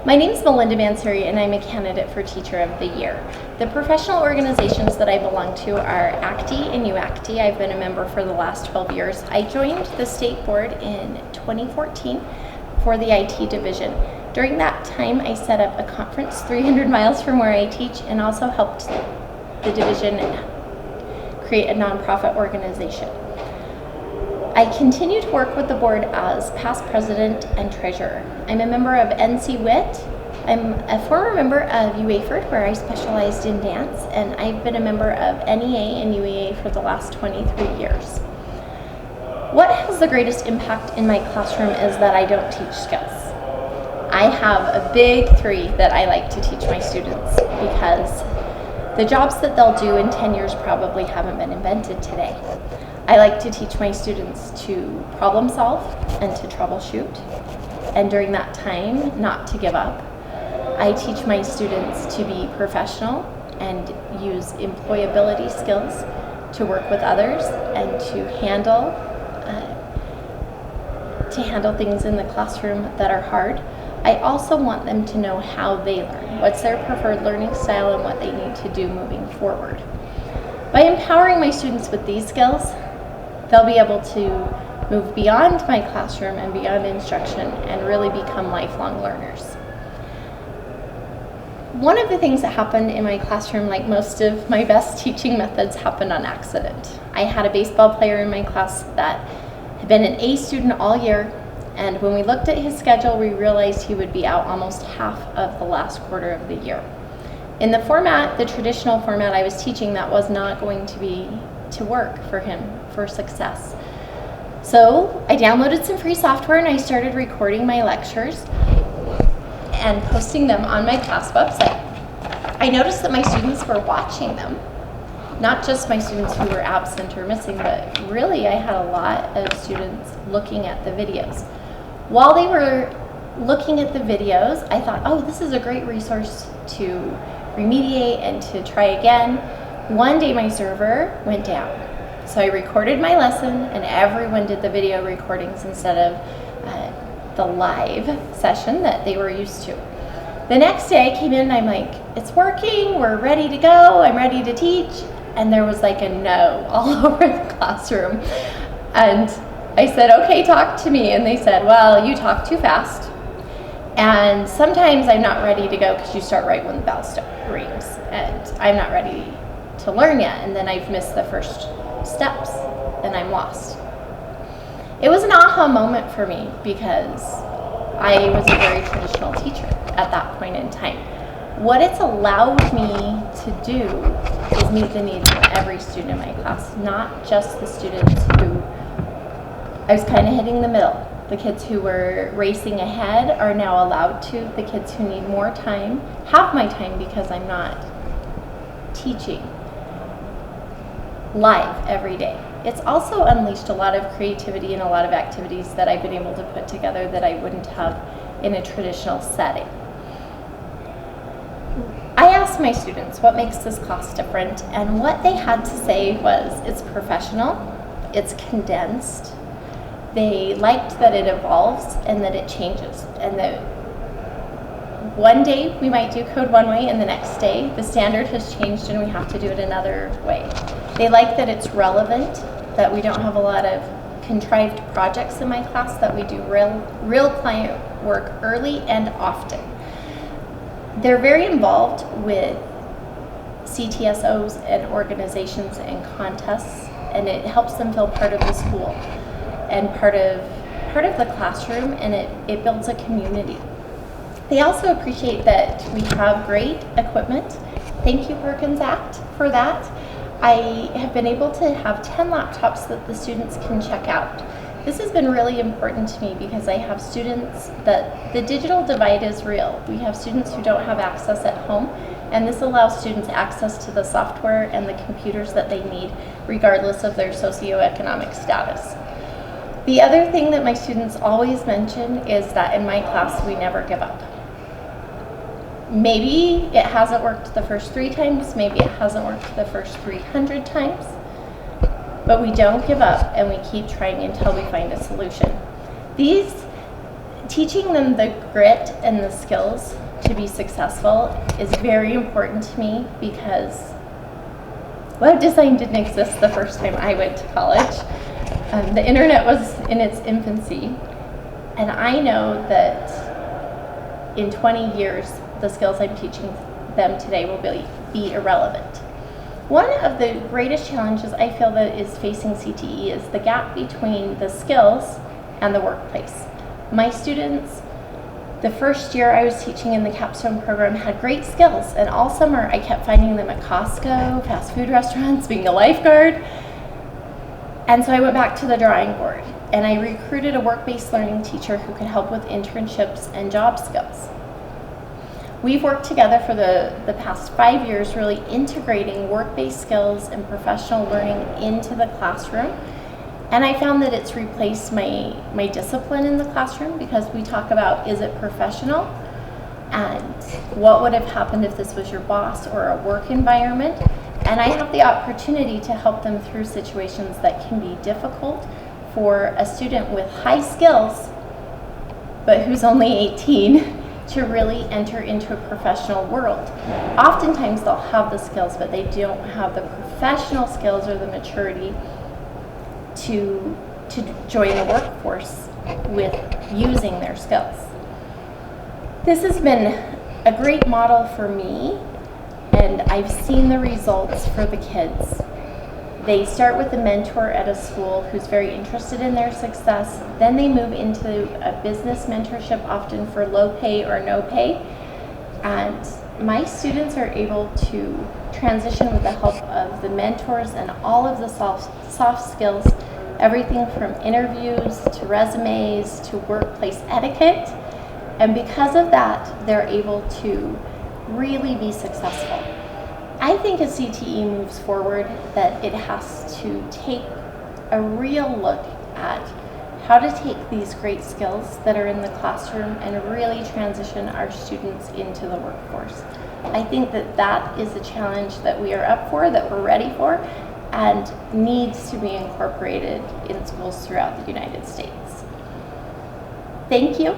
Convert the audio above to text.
My name is Melinda Mansouri and I'm a candidate for Teacher of the Year. The professional organizations that I belong to are ACTE and UACTE. I've been a member for the last 12 years. I joined the state board in 2014 for the IT division. During that time, I set up a conference 300 miles from where I teach and also helped the division create a nonprofit organization. I continue to work with the board as past president and treasurer. I'm a member of NC-WIT. I'm a former member of UAFERD, where I specialized in dance, and I've been a member of NEA and UEA for the last 23 years. What has the greatest impact in my classroom is that I don't teach skills. I have a big three that I like to teach my students because the jobs that they'll do in 10 years probably haven't been invented today. I like to teach my students to problem solve and to troubleshoot, and during that time, not to give up. I teach my students to be professional and use employability skills to work with others and to handle things in the classroom that are hard. I also want them to know how they learn, what's their preferred learning style, and what they need to do moving forward. By empowering my students with these skills, they'll be able to move beyond my classroom and beyond instruction and really become lifelong learners. One of the things that happened in my classroom, like most of my best teaching methods, happened on accident. I had a baseball player in my class that had been an A student all year, and when we looked at his schedule, we realized he would be out almost half of the last quarter of the year. In the format, the traditional format I was teaching, that was not going to work for him for success. So I downloaded some free software and I started recording my lectures and posting them on my class website. I noticed that my students were watching them, not just my students who were absent or missing, but really I had a lot of students looking at the videos. While they were looking at the videos, I thought, oh, this is a great resource to remediate and to try again. One day my server went down. So I recorded my lesson and everyone did the video recordings instead of the live session that they were used to. The next day I came in and I'm like, it's working, we're ready to go, I'm ready to teach. And there was like a no all over the classroom. And I said, okay, talk to me. And they said, well, you talk too fast. And sometimes I'm not ready to go because you start right when the bell rings. And I'm not ready to learn yet. And then I've missed the first steps and I'm lost. It was an aha moment for me because I was a very traditional teacher at that point in time. What it's allowed me to do is meet the needs of every student in my class, not just the students who I was kind of hitting the middle. The kids who were racing ahead are now allowed to. The kids who need more time have my time because I'm not teaching live every day. It's also unleashed a lot of creativity and a lot of activities that I've been able to put together that I wouldn't have in a traditional setting. I asked my students what makes this class different, and what they had to say was it's professional, it's condensed, they liked that it evolves and that it changes, and that one day we might do code one way and the next day the standard has changed and we have to do it another way. They like that it's relevant, that we don't have a lot of contrived projects in my class, that we do real client work early and often. They're very involved with CTSOs and organizations and contests, and it helps them feel part of the school and part of the classroom, and it builds a community. They also appreciate that we have great equipment. Thank you, Perkins Act, for that. I have been able to have 10 laptops that the students can check out. This has been really important to me because I have students that the digital divide is real. We have students who don't have access at home, and this allows students access to the software and the computers that they need regardless of their socioeconomic status. The other thing that my students always mention is that in my class we never give up. Maybe it hasn't worked the first 3 times, maybe it hasn't worked the first 300 times, but we don't give up and we keep trying until we find a solution. These Teaching them the grit and the skills to be successful is very important to me because web design didn't exist the first time I went to college. The internet was in its infancy, and I know that in 20 years, the skills I'm teaching them today will be irrelevant. One of the greatest challenges I feel that is facing CTE is the gap between the skills and the workplace. My students, the first year I was teaching in the capstone program, had great skills, and all summer I kept finding them at Costco, fast food restaurants, being a lifeguard. And so I went back to the drawing board, and I recruited a work-based learning teacher who could help with internships and job skills. We've worked together for the past 5 years, really integrating work-based skills and professional learning into the classroom. And I found that it's replaced my discipline in the classroom, because we talk about, is it professional? And what would have happened if this was your boss or a work environment? And I have the opportunity to help them through situations that can be difficult for a student with high skills, but who's only 18, to really enter into a professional world. Oftentimes they'll have the skills, but they don't have the professional skills or the maturity to join the workforce with using their skills. This has been a great model for me, and I've seen the results for the kids. They start with a mentor at a school who's very interested in their success. Then they move into a business mentorship, often for low pay or no pay. And my students are able to transition with the help of the mentors and all of the soft skills, everything from interviews to resumes to workplace etiquette. And because of that, they're able to really be successful. I think as CTE moves forward, that it has to take a real look at how to take these great skills that are in the classroom and really transition our students into the workforce. I think that that is a challenge that we are up for, that we're ready for, and needs to be incorporated in schools throughout the United States. Thank you.